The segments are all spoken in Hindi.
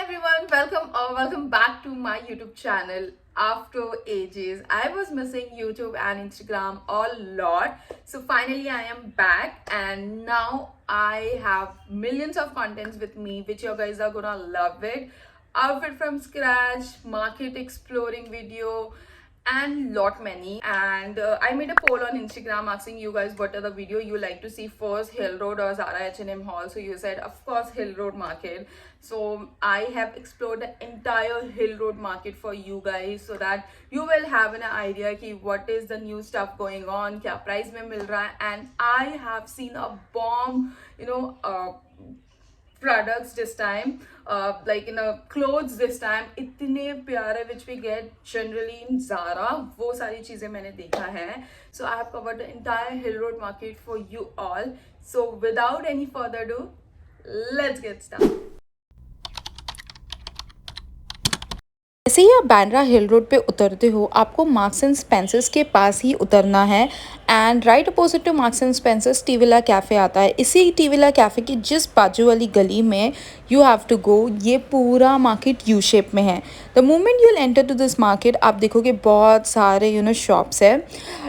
Hi everyone, welcome back to my YouTube channel. After ages, I was missing YouTube and Instagram a lot. So finally I am back and now I have millions of contents with me which you guys are gonna love it. Outfit from scratch, market exploring video, and lot many. And I made a poll on Instagram asking you guys what are the video you like to see first, Hill Road or Zara H&M haul. So you said of course Hill Road market. So I have explored the entire Hill Road market for you guys so that you will have an idea ki what is the new stuff going on, kya price mein mil raha hai. And I have seen a bomb, products this time, like in a clothes this time, इतने प्यारे which we get generally in Zara, वो सारी चीज़ें मैंने देखा है. So I have covered the entire Hill Road market for you all. So without any further ado, let's get started. जैसे ही आप बांद्रा हिल रोड पे उतरते हो आपको मार्क्स एंड स्पेंसर्स के पास ही उतरना है and right opposite two marks and Spencer's T villa cafe आता है. इसी टी विला कैफ़े की जिस बाजू वाली गली में यू हैव टू गो, ये पूरा मार्केट यू शेप में है. The moment you will enter to this market आप देखोगे बहुत सारे शॉप्स है.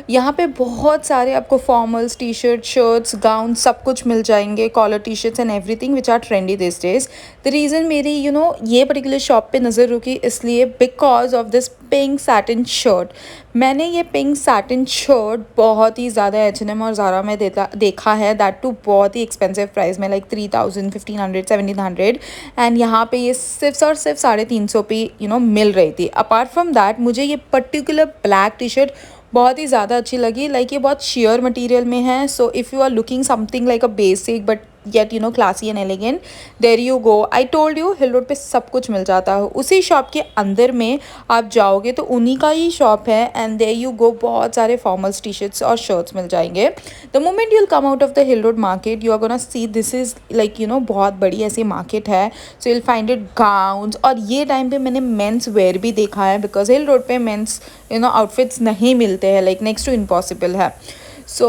यहाँ पे बहुत सारे आपको formals, T shirt, shirts, gown सब कुछ मिल जाएंगे, collar T shirts and everything which are trendy this days. The reason मेरी ये पर्टिकुलर शॉप पे नज़र रुकी इसलिए because of this pink satin shirt. मैंने ये पिंक सैटिन शर्ट बहुत ही ज़्यादा H&M और ज़ारा में देखा है, दैट टू बहुत ही एक्सपेंसिव प्राइस में, लाइक 3000, 1500, 1700. एंड यहाँ पे ये सिर्फ और सिर्फ 350 पे मिल रही थी. अपार्ट फ्रॉम दैट मुझे ये पर्टिकुलर ब्लैक टी शर्ट बहुत ही ज़्यादा अच्छी लगी. लाइक ये बहुत शेयर मटेरियल में है. So if you are looking something like a basic but yet classy and elegant, there you go. I told you Hill Road पे सब कुछ मिल जाता है. उसी शॉप के अंदर में आप जाओगे तो उन्हीं का ही शॉप है एंड देर यू गो बहुत सारे फॉर्मल्स, टी शर्ट्स और शर्ट्स मिल जाएंगे. The moment you'll come out of the Hill Road market you are gonna see this is like बहुत बड़ी ऐसी मार्केट है. So you'll find it gowns. और ये टाइम पे मैंने मेंस वेयर भी देखा है बिकॉज हिल रोड पे मेंस आउटफिट्स नहीं मिलते हैं, लाइक नेक्स्ट टू इम्पॉसिबल है. So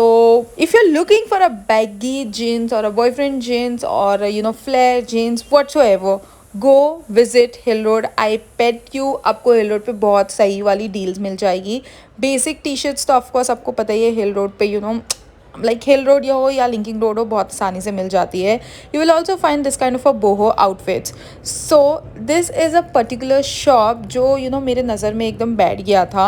if you're looking for a baggy jeans or a boyfriend jeans or flare jeans whatsoever, go visit Hill Road. I bet you आपको हिल रोड पे बहुत सही वाली डील्स मिल जाएगी. बेसिक टी शर्ट्स तो ऑफकोर्स आपको पता ही है हिल रोड पे लाइक हिल रोड या हो या लिंकिंग रोड हो बहुत आसानी से मिल जाती है. You will also find this kind of a boho outfits. So this is a particular shop जो मेरे नज़र में एकदम बैठ गया था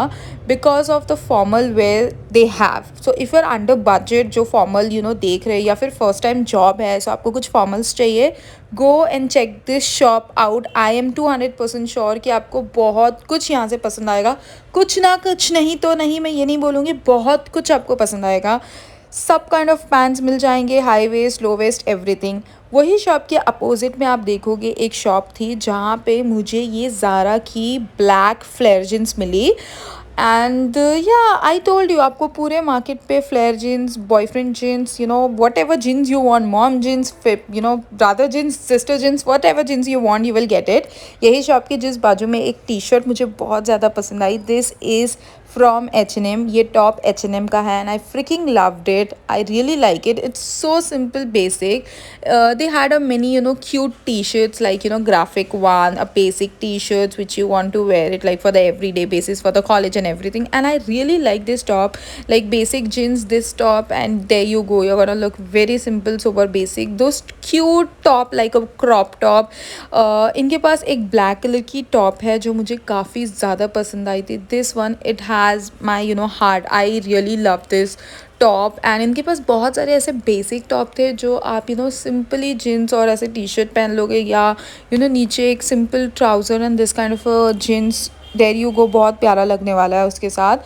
because of the formal wear they have. So if you are under budget जो फॉर्मल देख रहे हैं या फिर फर्स्ट टाइम जॉब है सो आपको कुछ फॉर्मल्स चाहिए, go and check this shop out. I am 200% sure कि आपको बहुत कुछ यहाँ से पसंद आएगा. कुछ ना कुछ नहीं तो नहीं, मैं ये नहीं बोलूँगी, बहुत कुछ आपको पसंद आएगा. सब काइंड ऑफ पैंट्स मिल जाएंगे, high waist, low waist, everything. वही शॉप के अपोजिट में आप देखोगे एक शॉप थी जहाँ पे मुझे ये ज़ारा की ब्लैक फ्लेयर जीन्स मिली. एंड या आई टोल्ड यू आपको पूरे मार्केट पे flare jeans, boyfriend jeans, whatever jeans you want, mom jeans, brother jeans, sister jeans, whatever jeans you want you will get it. यही शॉप के जिस बाजू में एक टी शर्ट मुझे बहुत ज़्यादा पसंद आई. This is from H&M. ये टॉप H&M का है and I fricking loved it. I really like it. It's so simple basic. They had a many cute t-shirts like graphic one, a basic t-shirts which you want to wear it like for the everyday basis for the college and everything. And I really like this top, like basic jeans, this top, and there you go, you're gonna look very simple, super basic. Those cute top like a crop top. इनके पास एक ब्लैक कलर की टॉप है जो मुझे काफ़ी ज़्यादा पसंद आई थी. This one it has my heart. I really love this top. And इनके पास बहुत सारे ऐसे बेसिक टॉप थे जो आप सिंपली जीन्स और ऐसे टी शर्ट पहन लोगे या नीचे एक simple trouser and this kind of jeans, there you go, बहुत प्यारा लगने वाला है उसके साथ.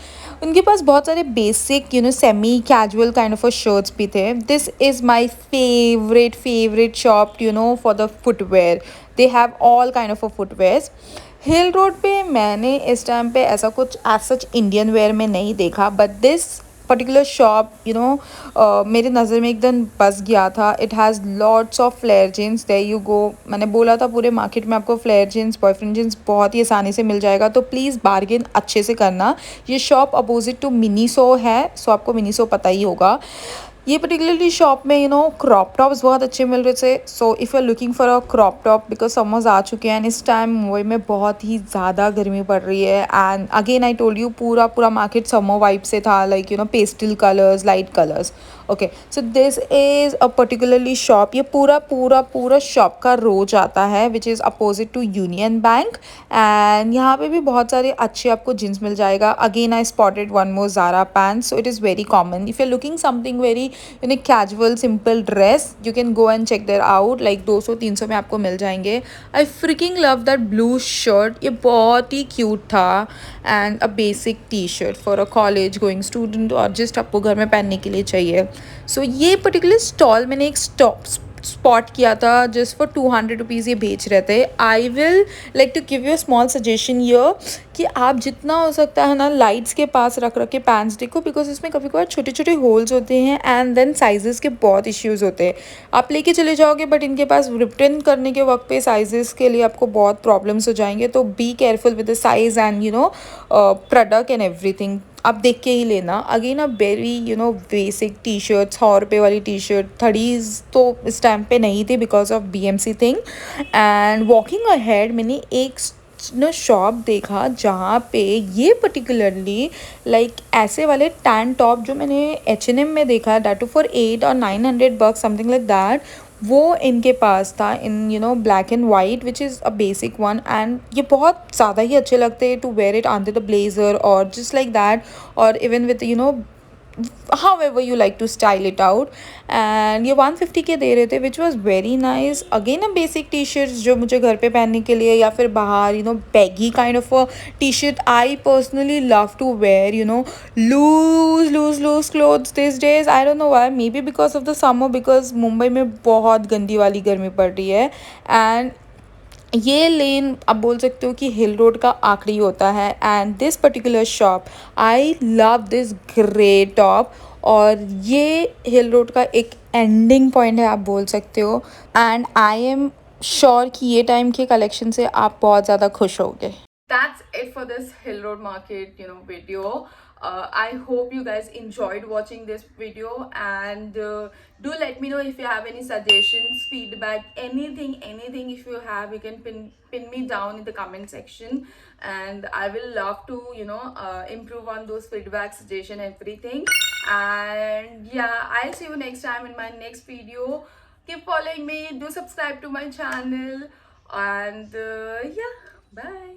उनके पास बहुत सारे basic semi casual kind of shirts भी थे. This is my favourite shop for the footwear. They have all kind of footwears. हिल रोड पे मैंने इस टाइम पे ऐसा कुछ एज सच इंडियन वेयर में नहीं देखा बट दिस पर्टिकुलर शॉप मेरे नज़र में एकदम बस गया था. It has lots of flare jeans. There you go. मैंने बोला था पूरे मार्केट में आपको फ्लेयर जीन्स, बॉयफ्रेंड जीन्स बहुत ही आसानी से मिल जाएगा. तो प्लीज़ बार्गेन अच्छे से करना. ये शॉप अपोजिट टू मिनीसो है. सो आपको मिनीसो पता ही होगा. ये पर्टिकुलरली शॉप में क्रॉप टॉप्स बहुत अच्छे मिल रहे थे. So if you are looking for a crop top, because summers आ चुके हैं एंड इस टाइम मुंबई में बहुत ही ज़्यादा गर्मी पड़ रही है. And again I told you, पूरा पूरा मार्केट समर वाइब से था, like pastel colours, light colours. Okay, so this is a particularly shop. ये पूरा पूरा पूरा शॉप का रोज आता है which is opposite to Union Bank. And यहाँ पे भी बहुत सारे अच्छे आपको जीन्स मिल जाएगा. Again I spotted one more Zara pant. So it is very common. If you are looking something very casual simple dress, you can go and check there out. Like 200-300 में आपको मिल जाएंगे. I freaking love that blue shirt. ये बहुत ही क्यूट था. And a basic T shirt for a college going student, और जस्ट आपको घर में पहनने के लिए चाहिए. सो ये पर्टिकुलर स्टॉल मैंने एक स्पॉट किया था जस्ट फॉर 200 रुपीज़. ये बेच रहे थे. I will like to give you a small suggestion यर कि आप जितना हो सकता है ना लाइट्स के पास रख के पैंट्स देखो, बिकॉज इसमें कभी कभार छोटे छोटे होल्स होते हैं एंड देन साइजेस के बहुत इश्यूज़ होते हैं. आप लेके चले जाओगे बट इनके पास रिटर्न करने के वक्त पे साइजेस के लिए आपको बहुत प्रॉब्लम्स हो जाएंगे. तो be careful with the size and product and everything. आप देख के ही लेना. Again a very basic T shirt, 100 रुपये वाली टी शर्ट. 30s तो इस टाइम पे नहीं थी because of BMC thing. And walking ahead मैंने एक शॉप देखा जहाँ पे ये पर्टिकुलरली लाइक ऐसे वाले टैन टॉप जो मैंने H&M में देखा है, that too for 800 or 900 bucks something like that, वो इनके पास था in black and white which is a basic one. And ये बहुत ज़्यादा ही अच्छे लगते हैं to wear it under the blazer और जस्ट लाइक दैट, और even with however you like to style it out. And ये 150 के दे रहे थे which was very nice. Again a basic T shirts जो मुझे घर पे पहनने के लिए या फिर बाहर baggy kind of a T shirt. I personally love to wear loose clothes this days. I don't know why, maybe because of the summer, because Mumbai में बहुत गंदी वाली गर्मी पड़ रही है. एंड ये लेन आप बोल सकते हो कि हिल रोड का आखिरी होता है. And this particular shop, I love this grey top. और ये हिल रोड का एक एंडिंग पॉइंट है आप बोल सकते हो. एंड आई एम श्योर कि ये टाइम के कलेक्शन से आप बहुत ज़्यादा खुश होगे. That's it for this Hill Road Market, video. I hope you guys enjoyed watching this video, and do let me know if you have any suggestions, feedback, anything. If you have, you can pin me down in the comment section, and I will love to improve on those feedback, suggestion, everything. And yeah, I'll see you next time in my next video. Keep following me, do subscribe to my channel, and yeah, bye.